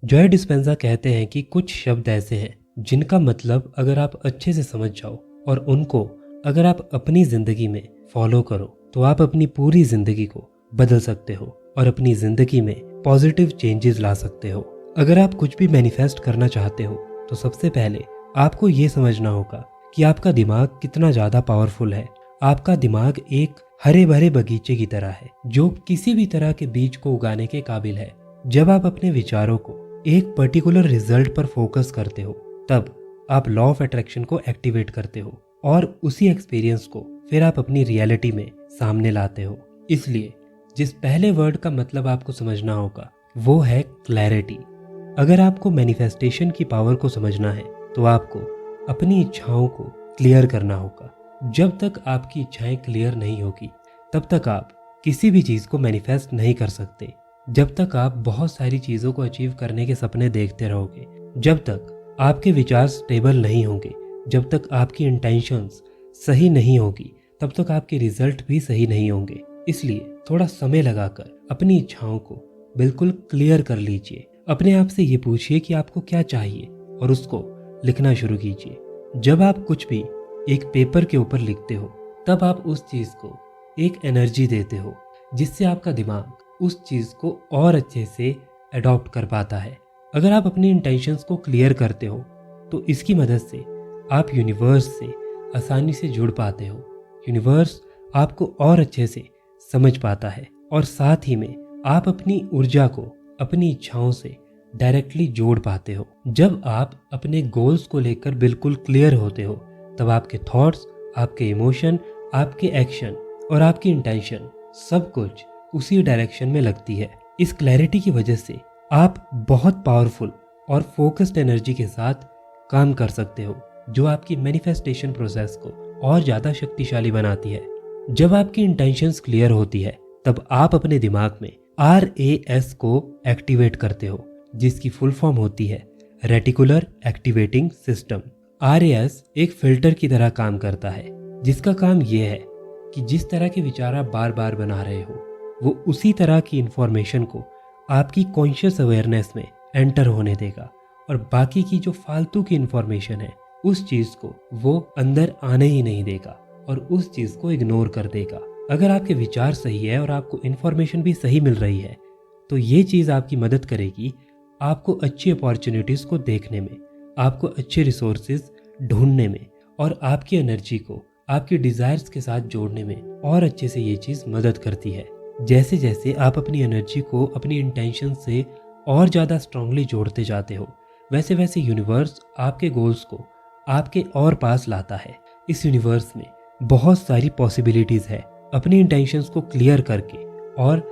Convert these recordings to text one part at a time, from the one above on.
Joy Dispenza कहते हैं कि कुछ शब्द ऐसे हैं जिनका मतलब अगर आप अच्छे से समझ जाओ और उनको अगर आप अपनी जिंदगी में फॉलो करो तो आप अपनी पूरी जिंदगी को बदल सकते हो और अपनी जिंदगी में पॉजिटिव चेंजेस ला सकते हो। अगर आप कुछ भी मैनिफेस्ट करना चाहते हो तो सबसे पहले आपको ये समझना होगा कि आपका दिमाग कितना ज्यादा पावरफुल है। आपका दिमाग एक हरे भरे बगीचे की तरह है जो किसी भी तरह के बीज को उगाने के काबिल है। जब आप अपने विचारों को एक पर्टिकुलर रिजल्ट पर फोकस करते हो तब आप लॉ ऑफ अट्रैक्शन को एक्टिवेट करते हो और उसी एक्सपीरियंस को फिर आप अपनी रियलिटी में सामने लाते हो। इसलिए जिस पहले वर्ड का मतलब आपको समझना होगा वो है क्लैरिटी। अगर आपको मैनिफेस्टेशन की पावर को समझना है तो आपको अपनी इच्छाओं को क्लियर करना होगा। जब तक आपकी इच्छाएं क्लियर नहीं होगी तब तक आप किसी भी चीज को मैनिफेस्ट नहीं कर सकते। जब तक आप बहुत सारी चीजों को अचीव करने के सपने देखते रहोगे, जब तक आपके विचार स्टेबल नहीं होंगे, जब तक आपकी इंटेंशंस सही नहीं होगी, तब तक आपके रिजल्ट भी सही नहीं होंगे। इसलिए थोड़ा समय लगाकर अपनी इच्छाओं को बिल्कुल क्लियर कर लीजिए। अपने आप से ये पूछिए कि आपको क्या चाहिए और उसको लिखना शुरू कीजिए। जब आप कुछ भी एक पेपर के ऊपर लिखते हो तब आप उस चीज को एक एनर्जी देते हो जिससे आपका दिमाग उस चीज को और अच्छे से अडॉप्ट कर पाता है। अगर आप अपनी इंटेंशंस को क्लियर करते हो तो इसकी मदद से आप यूनिवर्स से आसानी से जुड़ पाते हो। यूनिवर्स आपको और अच्छे से समझ पाता है और साथ ही में आप अपनी ऊर्जा को अपनी इच्छाओं से डायरेक्टली जोड़ पाते हो। जब आप अपने गोल्स को लेकर बिल्कुल क्लियर होते हो तब आपके थॉट्स, आपके इमोशन, आपके एक्शन और आपकी इंटेंशन सब कुछ उसी डायरेक्शन में लगती है। इस क्लैरिटी की वजह से आप बहुत पावरफुल और फोकस्ड एनर्जी के साथ काम कर सकते हो जो आपकी मैनिफेस्टेशन प्रोसेस को और ज़्यादा शक्तिशाली बनाती है। जब आपकी इंटेंशंस क्लियर होती है तब आप अपने दिमाग में RAS को एक्टिवेट करते हो जिसकी फुल फॉर्म होती है रेटिकुलर एक्टिवेटिंग सिस्टम। RAS एक फिल्टर की तरह काम करता है जिसका काम यह है कि जिस तरह के विचार आप बार बार बना रहे हो वो उसी तरह की इंफॉर्मेशन को आपकी कॉन्शियस अवेयरनेस में एंटर होने देगा और बाकी की जो फालतू की इंफॉर्मेशन है उस चीज को वो अंदर आने ही नहीं देगा और उस चीज को इग्नोर कर देगा। अगर आपके विचार सही है और आपको इंफॉर्मेशन भी सही मिल रही है तो ये चीज आपकी मदद करेगी आपको अच्छी अपॉर्चुनिटीज को देखने में, आपको अच्छे रिसोर्सेज ढूंढने में और आपकी एनर्जी को आपकी डिजायर्स के साथ जोड़ने में और अच्छे से ये चीज मदद करती है। जैसे जैसे आप अपनी एनर्जी को अपनी इंटेंशन से और ज़्यादा स्ट्रांगली जोड़ते जाते हो वैसे वैसे यूनिवर्स आपके गोल्स को आपके और पास लाता है। इस यूनिवर्स में बहुत सारी पॉसिबिलिटीज़ है। अपनी इंटेंशंस को क्लियर करके और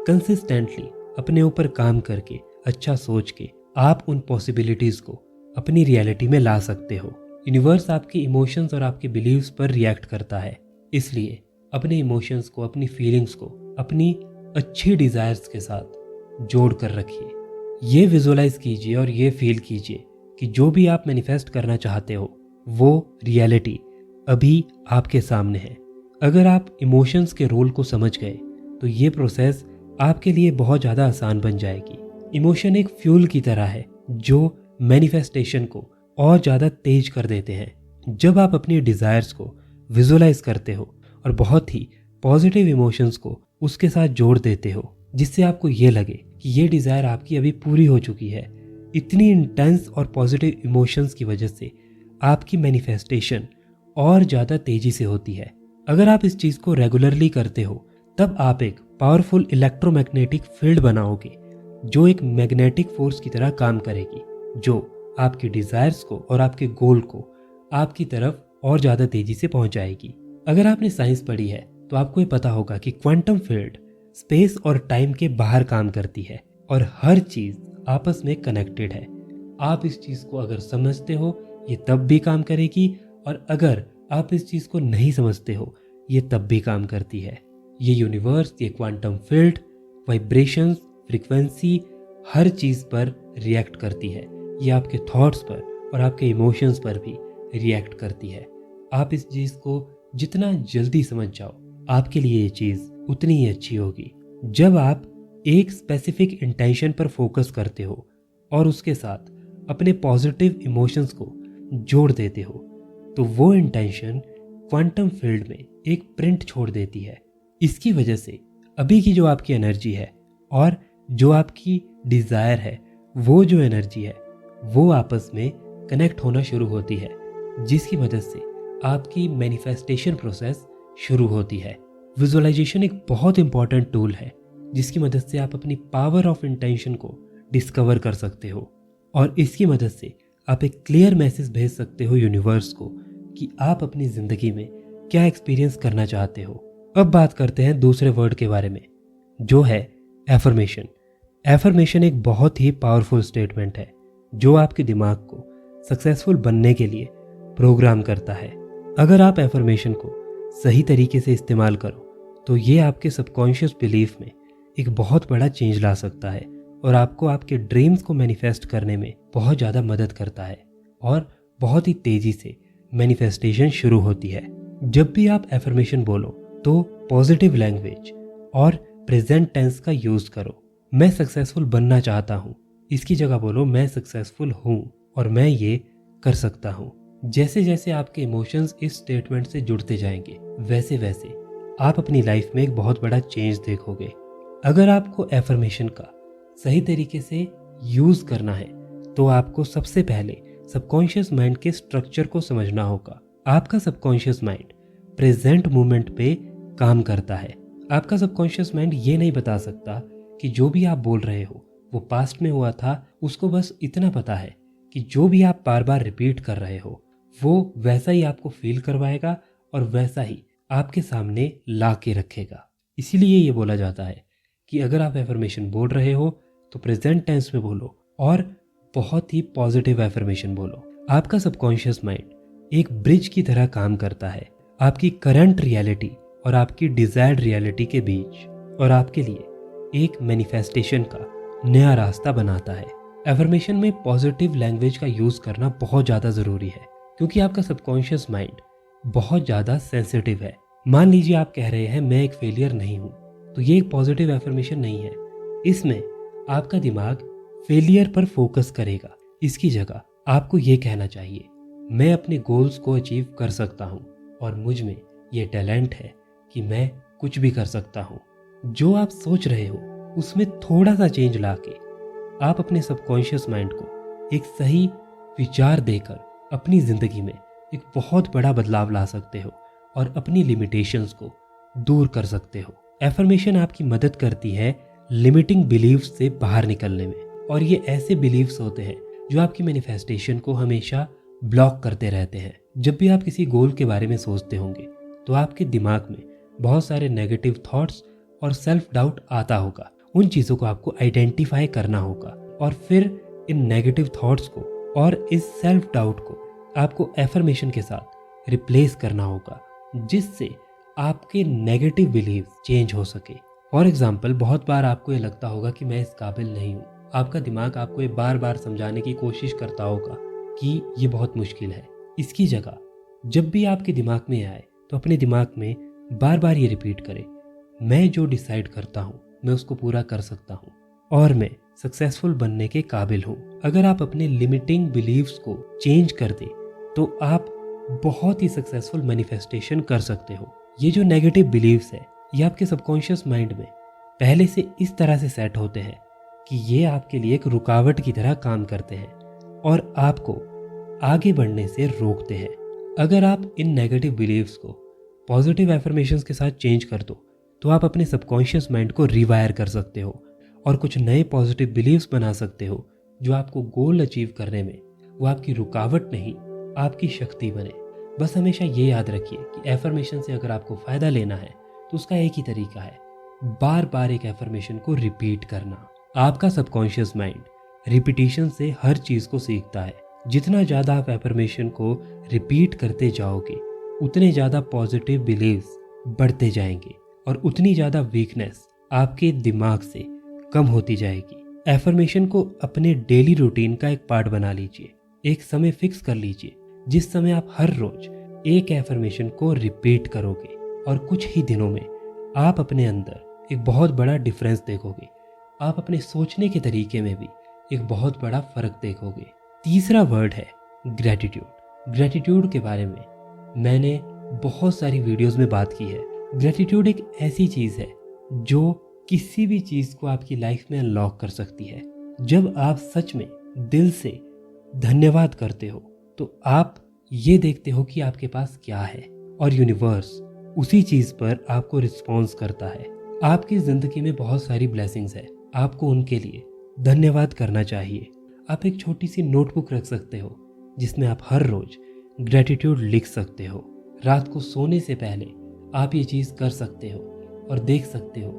कंसिस्टेंटली अपने ऊपर काम करके अच्छा सोच के आप उन पॉसिबिलिटीज़ को अपनी रियलिटी में ला सकते हो। यूनिवर्स आपके इमोशंस और आपके बिलीव्स पर रिएक्ट करता है, इसलिए अपने इमोशंस को, अपनी फीलिंग्स को अपनी अच्छी डिज़ायर्स के साथ जोड़ कर रखिए। ये विजुअलाइज कीजिए और ये फील कीजिए कि जो भी आप मैनिफेस्ट करना चाहते हो वो रियलिटी अभी आपके सामने है। अगर आप इमोशंस के रोल को समझ गए तो ये प्रोसेस आपके लिए बहुत ज़्यादा आसान बन जाएगी। इमोशन एक फ्यूल की तरह है जो मैनिफेस्टेशन को और ज़्यादा तेज कर देते हैं। जब आप अपनी डिज़ायर्स को विजुअलाइज करते हो और बहुत ही पॉजिटिव इमोशंस को उसके साथ जोड़ देते हो जिससे आपको ये लगे कि ये डिज़ायर आपकी अभी पूरी हो चुकी है, इतनी इंटेंस और पॉजिटिव इमोशंस की वजह से आपकी मैनिफेस्टेशन और ज़्यादा तेज़ी से होती है। अगर आप इस चीज़ को रेगुलरली करते हो तब आप एक पावरफुल इलेक्ट्रोमैग्नेटिक फील्ड बनाओगे जो एक मैग्नेटिक फोर्स की तरह काम करेगी, जो आपकी डिज़ायर्स को और आपके गोल को आपकी तरफ और ज़्यादा तेज़ी से पहुंचाएगी। अगर आपने साइंस पढ़ी है तो आपको ये पता होगा कि क्वांटम फील्ड स्पेस और टाइम के बाहर काम करती है और हर चीज़ आपस में कनेक्टेड है। आप इस चीज़ को अगर समझते हो ये तब भी काम करेगी और अगर आप इस चीज़ को नहीं समझते हो ये तब भी काम करती है। ये यूनिवर्स, ये क्वांटम फील्ड, वाइब्रेशंस, फ्रीक्वेंसी हर चीज़ पर रिएक्ट करती है। ये आपके थॉट्स पर और आपके इमोशंस पर भी रिएक्ट करती है। आप इस चीज़ को जितना जल्दी समझ जाओ आपके लिए ये चीज़ उतनी ही अच्छी होगी। जब आप एक स्पेसिफिक इंटेंशन पर फोकस करते हो और उसके साथ अपने पॉजिटिव इमोशंस को जोड़ देते हो तो वो इंटेंशन क्वांटम फील्ड में एक प्रिंट छोड़ देती है। इसकी वजह से अभी की जो आपकी एनर्जी है और जो आपकी डिज़ायर है, वो जो एनर्जी है वो आपस में कनेक्ट होना शुरू होती है, जिसकी वजह से आपकी मैनिफेस्टेशन प्रोसेस शुरू होती है। विजुअलाइजेशन एक बहुत इंपॉर्टेंट टूल है जिसकी मदद से आप अपनी पावर ऑफ इंटेंशन को डिस्कवर कर सकते हो और इसकी मदद से आप एक क्लियर मैसेज भेज सकते हो यूनिवर्स को कि आप अपनी ज़िंदगी में क्या एक्सपीरियंस करना चाहते हो। अब बात करते हैं दूसरे वर्ड के बारे में, जो है एफर्मेशन। एफर्मेशन एक बहुत ही पावरफुल स्टेटमेंट है जो आपके दिमाग को सक्सेसफुल बनने के लिए प्रोग्राम करता है। अगर आप एफर्मेशन को सही तरीके से इस्तेमाल करो तो ये आपके सबकॉन्शियस बिलीफ में एक बहुत बड़ा चेंज ला सकता है और आपको आपके ड्रीम्स को मैनिफेस्ट करने में बहुत ज़्यादा मदद करता है और बहुत ही तेज़ी से मैनिफेस्टेशन शुरू होती है। जब भी आप एफर्मेशन बोलो तो पॉजिटिव लैंग्वेज और प्रेजेंट टेंस का यूज़ करो। मैं सक्सेसफुल बनना चाहता हूँ, इसकी जगह बोलो मैं सक्सेसफुल हूँ और मैं ये कर सकता हूँ। जैसे जैसे आपके इमोशंस इस स्टेटमेंट से जुड़ते जाएंगे वैसे वैसे आप अपनी लाइफ में एक बहुत बड़ा चेंज देखोगे। अगर आपको एफर्मेशन का सही तरीके से यूज़ करना है तो आपको सबसे पहले सबकॉन्शियस माइंड के स्ट्रक्चर को समझना होगा। आपका सबकॉन्शियस माइंड प्रेजेंट मोमेंट पे काम करता है। आपका सबकॉन्शियस माइंड ये नहीं बता सकता कि जो भी आप बोल रहे हो वो पास्ट में हुआ था। उसको बस इतना पता है कि जो भी आप बार बार रिपीट कर रहे हो वो वैसा ही आपको फील करवाएगा और वैसा ही आपके सामने ला के रखेगा। इसीलिए ये बोला जाता है कि अगर आप एफर्मेशन बोल रहे हो तो प्रेजेंट टेंस में बोलो और बहुत ही पॉजिटिव एफर्मेशन बोलो। आपका सबकॉन्शियस माइंड एक ब्रिज की तरह काम करता है आपकी करंट रियलिटी और आपकी डिजायर्ड रियलिटी के बीच, और आपके लिए एक मैनिफेस्टेशन का नया रास्ता बनाता है। एफर्मेशन में पॉजिटिव लैंग्वेज का यूज़ करना बहुत ज़्यादा ज़रूरी है क्योंकि आपका सबकॉन्शियस माइंड बहुत ज़्यादा सेंसिटिव है। मान लीजिए आप कह रहे हैं मैं एक फेलियर नहीं हूँ, तो ये एक पॉजिटिव एफर्मेशन नहीं है। इसमें आपका दिमाग फेलियर पर फोकस करेगा। इसकी जगह आपको ये कहना चाहिए मैं अपने गोल्स को अचीव कर सकता हूँ और मुझ में ये टैलेंट है कि मैं कुछ भी कर सकता हूँ। जो आप सोच रहे हो उसमें थोड़ा सा चेंज लाके आप अपने सबकॉन्शियस माइंड को एक सही विचार देकर अपनी ज़िंदगी में एक बहुत बड़ा बदलाव ला सकते हो और अपनी लिमिटेशंस को दूर कर सकते हो। एफर्मेशन आपकी मदद करती है लिमिटिंग बिलीव्स से बाहर निकलने में, और ये ऐसे बिलीव्स होते हैं जो आपकी मैनिफेस्टेशन को हमेशा ब्लॉक करते रहते हैं। जब भी आप किसी गोल के बारे में सोचते होंगे तो आपके दिमाग में बहुत सारे नेगेटिव थॉट्स और सेल्फ डाउट आता होगा। उन चीज़ों को आपको आइडेंटिफाई करना होगा और फिर इन नेगेटिव थॉट्स को और इस सेल्फ डाउट को आपको एफर्मेशन के साथ रिप्लेस करना होगा जिससे आपके नेगेटिव बिलीव चेंज हो सके। फॉर एग्जाम्पल, बहुत बार आपको ये लगता होगा कि मैं इस काबिल नहीं हूँ। आपका दिमाग आपको ये बार बार समझाने की कोशिश करता होगा कि ये बहुत मुश्किल है। इसकी जगह जब भी आपके दिमाग में आए तो अपने दिमाग में बार बार ये रिपीट करें मैं जो डिसाइड करता हूँ मैं उसको पूरा कर सकता हूँ और मैं सक्सेसफुल बनने के काबिल हूँ। अगर आप अपने लिमिटिंग बिलीव्स को चेंज कर दें तो आप बहुत ही सक्सेसफुल मैनिफेस्टेशन कर सकते हो। ये जो नेगेटिव बिलीव्स है ये आपके सबकॉन्शियस माइंड में पहले से इस तरह से सेट होते हैं कि ये आपके लिए एक रुकावट की तरह काम करते हैं और आपको आगे बढ़ने से रोकते हैं। अगर आप इन नेगेटिव बिलीव्स को पॉजिटिव एफर्मेशंस के साथ चेंज कर दो तो आप अपने सबकॉन्शियस माइंड को रिवायर कर सकते हो और कुछ नए पॉजिटिव बिलीव्स बना सकते हो जो आपको गोल अचीव करने में वो आपकी रुकावट नहीं आपकी शक्ति बने। बस हमेशा ये याद रखिए कि एफर्मेशन से अगर आपको फ़ायदा लेना है तो उसका एक ही तरीका है, बार बार एक एफर्मेशन को रिपीट करना। आपका सबकॉन्शियस माइंड रिपीटिशन से हर चीज़ को सीखता है। जितना ज़्यादा आप एफर्मेशन को रिपीट करते जाओगे उतने ज़्यादा पॉजिटिव बिलीव्स बढ़ते जाएंगे और उतनी ज़्यादा वीकनेस आपके दिमाग से कम होती जाएगी। एफर्मेशन को अपने डेली रूटीन का एक पार्ट बना लीजिए। एक समय फिक्स कर लीजिए जिस समय आप हर रोज एक एफर्मेशन को रिपीट करोगे और कुछ ही दिनों में आप अपने अंदर एक बहुत बड़ा डिफरेंस देखोगे। आप अपने सोचने के तरीके में भी एक बहुत बड़ा फर्क देखोगे। तीसरा वर्ड है ग्रेटिट्यूड। ग्रेटिट्यूड के बारे में मैंने बहुत सारी वीडियोस में बात की है। ग्रेटिट्यूड एक ऐसी चीज़ है जो किसी भी चीज़ को आपकी लाइफ में अनलॉक कर सकती है। जब आप सच में दिल से धन्यवाद करते हो तो आप ये देखते हो कि आपके पास क्या है, और यूनिवर्स उसी चीज़ पर आपको रिस्पॉन्स करता है। आपकी ज़िंदगी में बहुत सारी ब्लेसिंग्स है, आपको उनके लिए धन्यवाद करना चाहिए। आप एक छोटी सी नोटबुक रख सकते हो जिसमें आप हर रोज ग्रेटिट्यूड लिख सकते हो। रात को सोने से पहले आप ये चीज़ कर सकते हो और देख सकते हो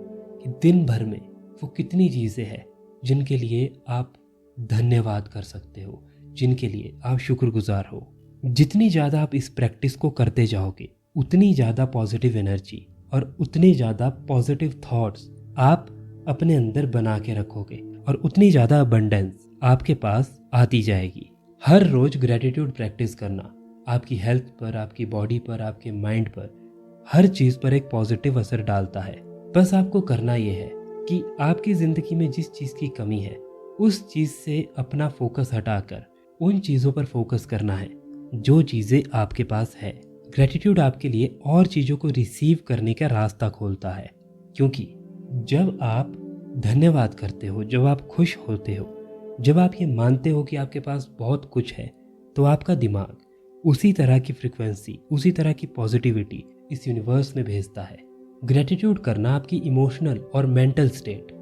कि दिन भर में वो कितनी चीज़ें हैं जिनके लिए आप धन्यवाद कर सकते हो, जिनके लिए आप शुक्रगुजार हो। जितनी ज़्यादा आप इस प्रैक्टिस को करते जाओगे उतनी ज़्यादा पॉजिटिव एनर्जी और उतने ज़्यादा पॉजिटिव थॉट्स आप अपने अंदर बना के रखोगे और उतनी ज़्यादा अबंडेंस आपके पास आती जाएगी। हर रोज ग्रेटिट्यूड प्रैक्टिस करना आपकी हेल्थ पर, आपकी बॉडी पर, आपके माइंड पर, हर चीज़ पर एक पॉजिटिव असर डालता है। बस आपको करना यह है कि आपकी ज़िंदगी में जिस चीज़ की कमी है उस चीज़ से अपना फोकस हटाकर उन चीज़ों पर फोकस करना है जो चीज़ें आपके पास है। ग्रेटिट्यूड आपके लिए और चीज़ों को रिसीव करने का रास्ता खोलता है, क्योंकि जब आप धन्यवाद करते हो, जब आप खुश होते हो, जब आप ये मानते हो कि आपके पास बहुत कुछ है, तो आपका दिमाग उसी तरह की फ्रिक्वेंसी, उसी तरह की पॉजिटिविटी इस यूनिवर्स में भेजता है। ग्रेटिट्यूड करना आपकी इमोशनल और मेंटल स्टेट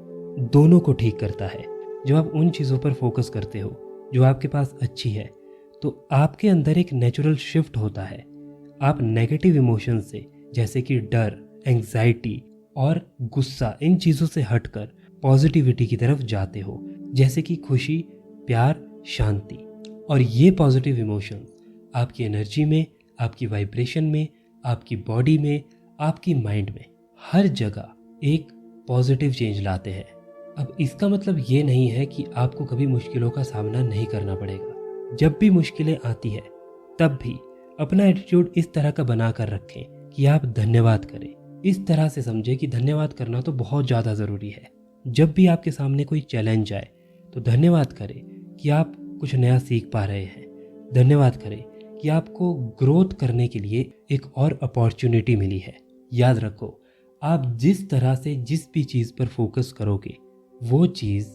दोनों को ठीक करता है। जब आप उन चीज़ों पर फोकस करते हो जो आपके पास अच्छी है तो आपके अंदर एक नेचुरल शिफ्ट होता है। आप नेगेटिव इमोशन से, जैसे कि डर, एंग्जाइटी और गुस्सा, इन चीज़ों से हटकर पॉजिटिविटी की तरफ जाते हो, जैसे कि खुशी, प्यार, शांति। और ये पॉजिटिव इमोशंस आपकी एनर्जी में, आपकी वाइब्रेशन में, आपकी बॉडी में, आपकी माइंड में, हर जगह एक पॉजिटिव चेंज लाते हैं। अब इसका मतलब ये नहीं है कि आपको कभी मुश्किलों का सामना नहीं करना पड़ेगा। जब भी मुश्किलें आती है तब भी अपना एटीट्यूड इस तरह का बना कर रखें कि आप धन्यवाद करें। इस तरह से समझें कि धन्यवाद करना तो बहुत ज़्यादा ज़रूरी है। जब भी आपके सामने कोई चैलेंज आए तो धन्यवाद करें कि आप कुछ नया सीख पा रहे हैं। धन्यवाद करें कि आपको ग्रोथ करने के लिए एक और अपॉर्चुनिटी मिली है। याद रखो, आप जिस तरह से जिस भी चीज़ पर फोकस करोगे वो चीज़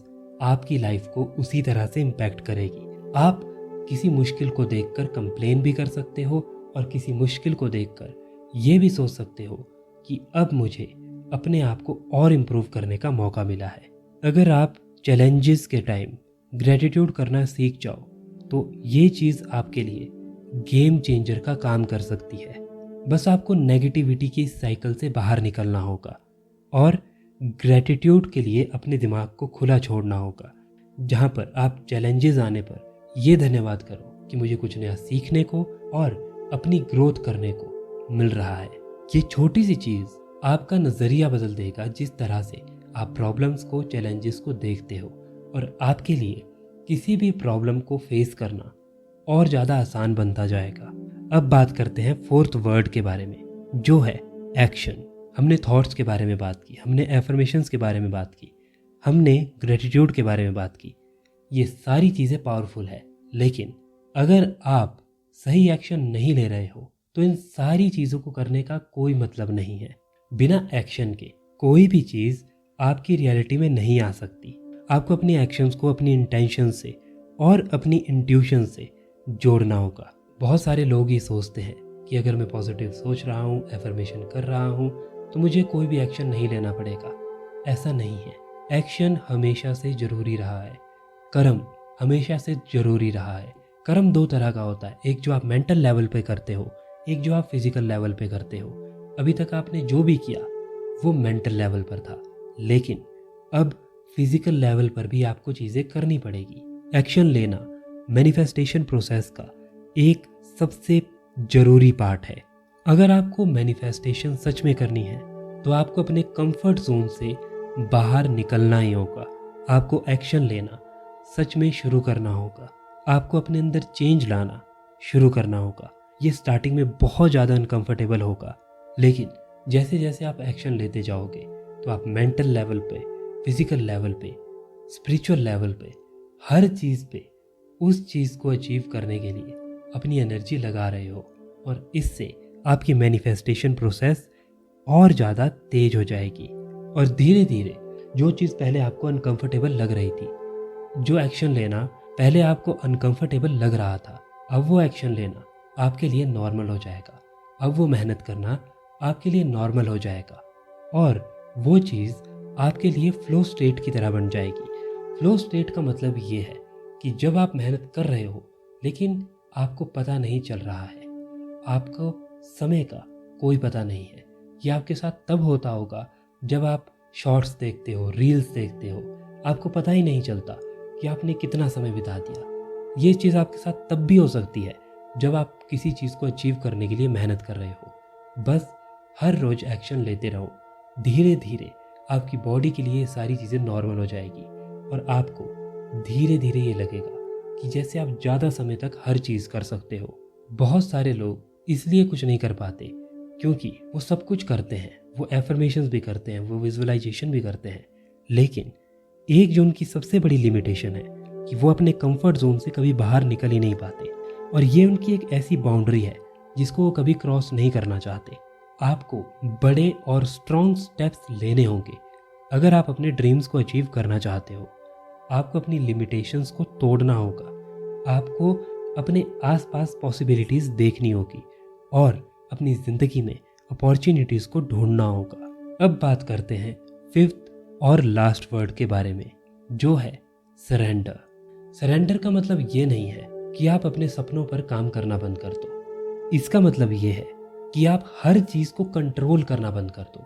आपकी लाइफ को उसी तरह से इम्पैक्ट करेगी। आप किसी मुश्किल को देखकर कंप्लेन भी कर सकते हो और किसी मुश्किल को देखकर ये भी सोच सकते हो कि अब मुझे अपने आप को और इम्प्रूव करने का मौका मिला है। अगर आप चैलेंजेस के टाइम ग्रेटिट्यूड करना सीख जाओ तो ये चीज़ आपके लिए गेम चेंजर का काम कर सकती है। बस आपको नेगेटिविटी की इस साइकिल से बाहर निकलना होगा और ग्रेटिट्यूड के लिए अपने दिमाग को खुला छोड़ना होगा, जहाँ पर आप चैलेंजेस आने पर ये धन्यवाद करो कि मुझे कुछ नया सीखने को और अपनी ग्रोथ करने को मिल रहा है। ये छोटी सी चीज़ आपका नज़रिया बदल देगा, जिस तरह से आप प्रॉब्लम्स को, चैलेंजेस को देखते हो, और आपके लिए किसी भी प्रॉब्लम को फेस करना और ज़्यादा आसान बनता जाएगा। अब बात करते हैं फोर्थ वर्ड के बारे में, जो है एक्शन। हमने थॉट्स के बारे में बात की, हमने एफर्मेशंस के बारे में बात की, हमने ग्रेटिट्यूड के बारे में बात की। ये सारी चीज़ें पावरफुल है, लेकिन अगर आप सही एक्शन नहीं ले रहे हो तो इन सारी चीज़ों को करने का कोई मतलब नहीं है। बिना एक्शन के कोई भी चीज़ आपकी रियलिटी में नहीं आ सकती। आपको अपनी एक्शंस को अपनी इंटेंशन से और अपनी इंट्यूशन से जोड़ना होगा। बहुत सारे लोग ये सोचते हैं कि अगर मैं पॉजिटिव सोच रहा हूँ, एफर्मेशन कर रहा हूँ, तो मुझे कोई भी एक्शन नहीं लेना पड़ेगा। ऐसा नहीं है। एक्शन हमेशा से ज़रूरी रहा है, कर्म हमेशा से ज़रूरी रहा है। कर्म दो तरह का होता है, एक जो आप मेंटल लेवल पे करते हो, एक जो आप फिजिकल लेवल पे करते हो। अभी तक आपने जो भी किया वो मेंटल लेवल पर था, लेकिन अब फिजिकल लेवल पर भी आपको चीज़ें करनी पड़ेगी। एक्शन लेना मैनिफेस्टेशन प्रोसेस का एक सबसे ज़रूरी पार्ट है। अगर आपको मैनिफेस्टेशन सच में करनी है तो आपको अपने कंफर्ट जोन से बाहर निकलना ही होगा। आपको एक्शन लेना सच में शुरू करना होगा। आपको अपने अंदर चेंज लाना शुरू करना होगा। ये स्टार्टिंग में बहुत ज़्यादा अनकंफर्टेबल होगा, लेकिन जैसे जैसे आप एक्शन लेते जाओगे तो आप मेंटल लेवल पे, फिजिकल लेवल पे, स्पिरिचुअल लेवल पे हर चीज़ पे उस चीज़ को अचीव करने के लिए अपनी एनर्जी लगा रहे हो, और इससे आपकी मैनिफेस्टेशन प्रोसेस और ज़्यादा तेज हो जाएगी। और धीरे धीरे जो चीज़ पहले आपको अनकंफर्टेबल लग रही थी, जो एक्शन लेना पहले आपको अनकंफर्टेबल लग रहा था, अब वो एक्शन लेना आपके लिए नॉर्मल हो जाएगा। अब वो मेहनत करना आपके लिए नॉर्मल हो जाएगा, और वो चीज़ आपके लिए फ्लो स्टेट की तरह बन जाएगी। फ्लो स्टेट का मतलब ये है कि जब आप मेहनत कर रहे हो लेकिन आपको पता नहीं चल रहा है, आपको समय का कोई पता नहीं है। ये आपके साथ तब होता होगा जब आप शॉर्ट्स देखते हो, रील्स देखते हो, आपको पता ही नहीं चलता कि आपने कितना समय बिता दिया। ये चीज़ आपके साथ तब भी हो सकती है जब आप किसी चीज़ को अचीव करने के लिए मेहनत कर रहे हो। बस हर रोज़ एक्शन लेते रहो, धीरे धीरे आपकी बॉडी के लिए ये सारी चीज़ें नॉर्मल हो जाएगी, और आपको धीरे धीरे ये लगेगा कि जैसे आप ज़्यादा समय तक हर चीज़ कर सकते हो। बहुत सारे लोग इसलिए कुछ नहीं कर पाते क्योंकि वो सब कुछ करते हैं, वो एफर्मेशंस भी करते हैं, वो विजुअलाइजेशन भी करते हैं, लेकिन एक जो उनकी सबसे बड़ी लिमिटेशन है कि वो अपने कंफर्ट जोन से कभी बाहर निकल ही नहीं पाते, और ये उनकी एक ऐसी बाउंड्री है जिसको वो कभी क्रॉस नहीं करना चाहते। आपको बड़े और स्ट्रॉन्ग स्टेप्स लेने होंगे अगर आप अपने ड्रीम्स को अचीव करना चाहते हो। आपको अपनी लिमिटेशंस को तोड़ना होगा, आपको अपने आसपास पॉसिबिलिटीज़ देखनी होगी, और अपनी ज़िंदगी में अपॉर्चुनिटीज़ को ढूंढना होगा। अब बात करते हैं फिफ्थ और लास्ट वर्ड के बारे में, जो है सरेंडर। सरेंडर का मतलब ये नहीं है कि आप अपने सपनों पर काम करना बंद कर दो। इसका मतलब ये है कि आप हर चीज़ को कंट्रोल करना बंद कर दो,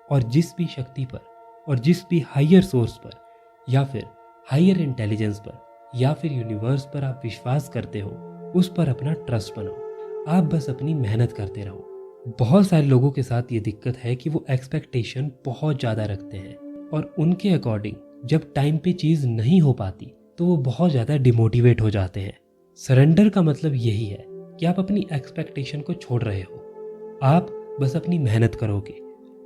और जिस भी शक्ति पर और जिस भी हायर सोर्स पर या फिर हायर इंटेलिजेंस पर या फिर यूनिवर्स पर आप विश्वास करते हो, उस पर अपना ट्रस्ट बनाओ। आप बस अपनी मेहनत करते रहो। बहुत सारे लोगों के साथ ये दिक्कत है कि वो एक्सपेक्टेशन बहुत ज़्यादा रखते हैं, और उनके अकॉर्डिंग जब टाइम पे चीज़ नहीं हो पाती तो वो बहुत ज़्यादा डिमोटिवेट हो जाते हैं। सरेंडर का मतलब यही है कि आप अपनी एक्सपेक्टेशन को छोड़ रहे हो, आप बस अपनी मेहनत करोगे,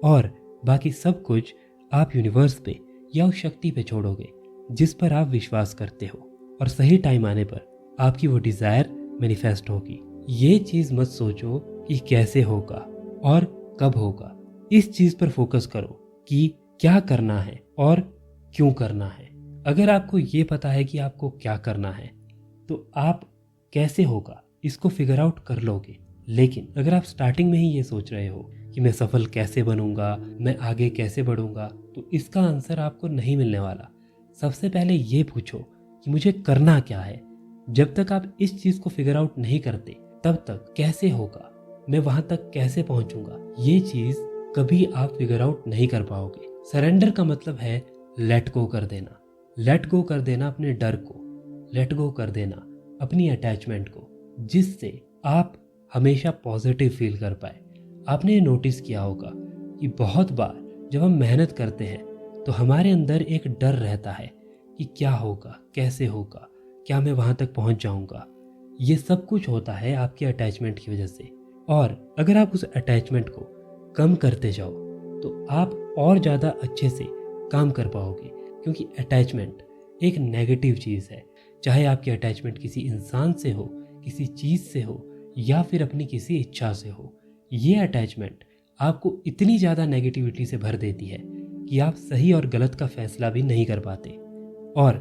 और बाकी सब कुछ आप यूनिवर्स पे या उस शक्ति पे छोड़ोगे जिस पर आप विश्वास करते हो, और सही टाइम आने पर आपकी वो डिज़ायर मैनिफेस्ट होगी। ये चीज़ मत सोचो कि कैसे होगा और कब होगा, इस चीज़ पर फोकस करो कि क्या करना है और क्यों करना है। अगर आपको ये पता है कि आपको क्या करना है तो आप कैसे होगा इसको फिगर आउट कर लोगे। लेकिन अगर आप स्टार्टिंग में ही ये सोच रहे हो कि मैं सफल कैसे बनूंगा, मैं आगे कैसे बढ़ूंगा, तो इसका आंसर आपको नहीं मिलने वाला। सबसे पहले ये पूछो कि मुझे करना क्या है। जब तक आप इस चीज़ को फिगर आउट नहीं करते तब तक कैसे होगा, मैं वहां तक कैसे पहुंचूंगा, ये चीज़ कभी आप फिगर आउट नहीं कर पाओगे। सरेंडर का मतलब है लेट गो कर देना। लेट गो कर देना अपने डर को, लेट गो कर देना अपनी अटैचमेंट को, जिससे आप हमेशा पॉजिटिव फील कर पाए। आपने नोटिस किया होगा कि बहुत बार जब हम मेहनत करते हैं तो हमारे अंदर एक डर रहता है कि क्या होगा, कैसे होगा, क्या मैं वहाँ तक पहुँच जाऊँगा। ये सब कुछ होता है आपके अटैचमेंट की वजह से, और अगर आप उस अटैचमेंट को कम करते जाओ तो आप और ज़्यादा अच्छे से काम कर पाओगे, क्योंकि अटैचमेंट एक नेगेटिव चीज़ है। चाहे आपकी अटैचमेंट किसी इंसान से हो, किसी चीज़ से हो, या फिर अपनी किसी इच्छा से हो, ये अटैचमेंट आपको इतनी ज़्यादा नेगेटिविटी से भर देती है कि आप सही और गलत का फैसला भी नहीं कर पाते। और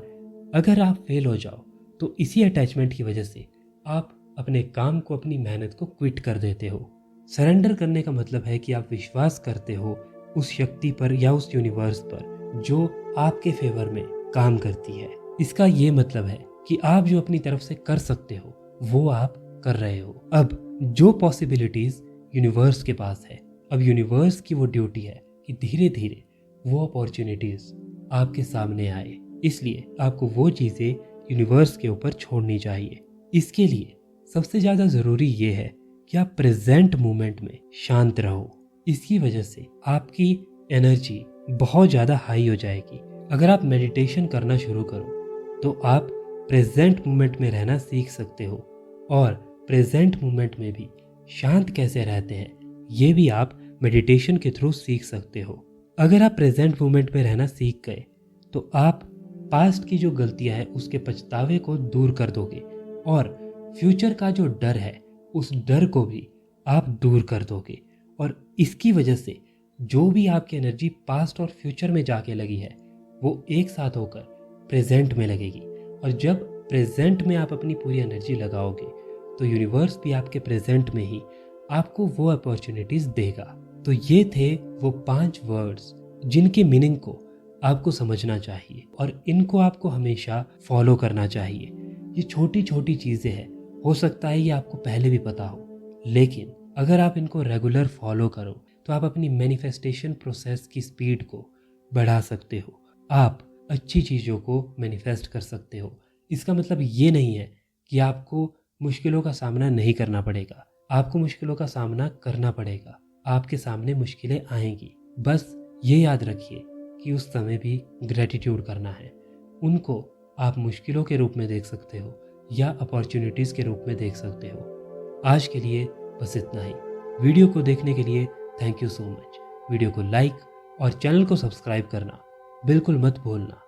अगर आप फेल हो जाओ तो इसी अटैचमेंट की वजह से आप अपने काम को, अपनी मेहनत को क्विट कर देते हो। सरेंडर करने का मतलब है कि आप विश्वास करते हो उस शक्ति पर या उस यूनिवर्स पर जो आपके फेवर में काम करती है। इसका ये मतलब है कि आप जो अपनी तरफ से कर सकते हो वो आप कर रहे हो। अब जो पॉसिबिलिटीज यूनिवर्स के पास है, अब यूनिवर्स की वो ड्यूटी है कि धीरे धीरे वो अपॉर्चुनिटीज आपके सामने आए। इसलिए आपको वो चीज़ें यूनिवर्स के ऊपर छोड़नी चाहिए। इसके लिए सबसे ज़्यादा ज़रूरी ये है कि आप प्रेजेंट मोमेंट में शांत रहो। इसकी वजह से आपकी एनर्जी बहुत ज़्यादा हाई हो जाएगी। अगर आप मेडिटेशन करना शुरू करो तो आप प्रेजेंट मोमेंट में रहना सीख सकते हो, और प्रेजेंट मोमेंट में भी शांत कैसे रहते हैं ये भी आप मेडिटेशन के थ्रू सीख सकते हो। अगर आप प्रेजेंट मोमेंट में रहना सीख गए तो आप पास्ट की जो गलतियां हैं उसके पछतावे को दूर कर दोगे और फ्यूचर का जो डर है उस डर को भी आप दूर कर दोगे। और इसकी वजह से जो भी आपकी एनर्जी पास्ट और फ्यूचर में जाके लगी है वो एक साथ होकर प्रेजेंट में लगेगी। और जब प्रेजेंट में आप अपनी पूरी एनर्जी लगाओगे तो यूनिवर्स भी आपके प्रेजेंट में ही आपको वो अपॉर्चुनिटीज देगा। तो ये थे वो 5 वर्ड्स जिनके मीनिंग को आपको समझना चाहिए और इनको आपको हमेशा फॉलो करना चाहिए। ये छोटी छोटी चीज़ें हैं, हो सकता है ये आपको पहले भी पता हो, लेकिन अगर आप इनको रेगुलर फॉलो करो तो आप अपनी मैनिफेस्टेशन प्रोसेस की स्पीड को बढ़ा सकते हो। आप अच्छी चीज़ों को मैनिफेस्ट कर सकते हो। इसका मतलब ये नहीं है कि आपको मुश्किलों का सामना नहीं करना पड़ेगा, आपको मुश्किलों का सामना करना पड़ेगा। आपके सामने मुश्किलें आएंगी, बस ये याद रखिए कि उस समय भी ग्रेटिट्यूड करना है। उनको आप मुश्किलों के रूप में देख सकते हो या अपॉर्चुनिटीज़ के रूप में देख सकते हो। आज के लिए बस इतना ही। वीडियो को देखने के लिए thank you so much. Video को लाइक और चैनल को सब्सक्राइब करना बिल्कुल मत भूलना।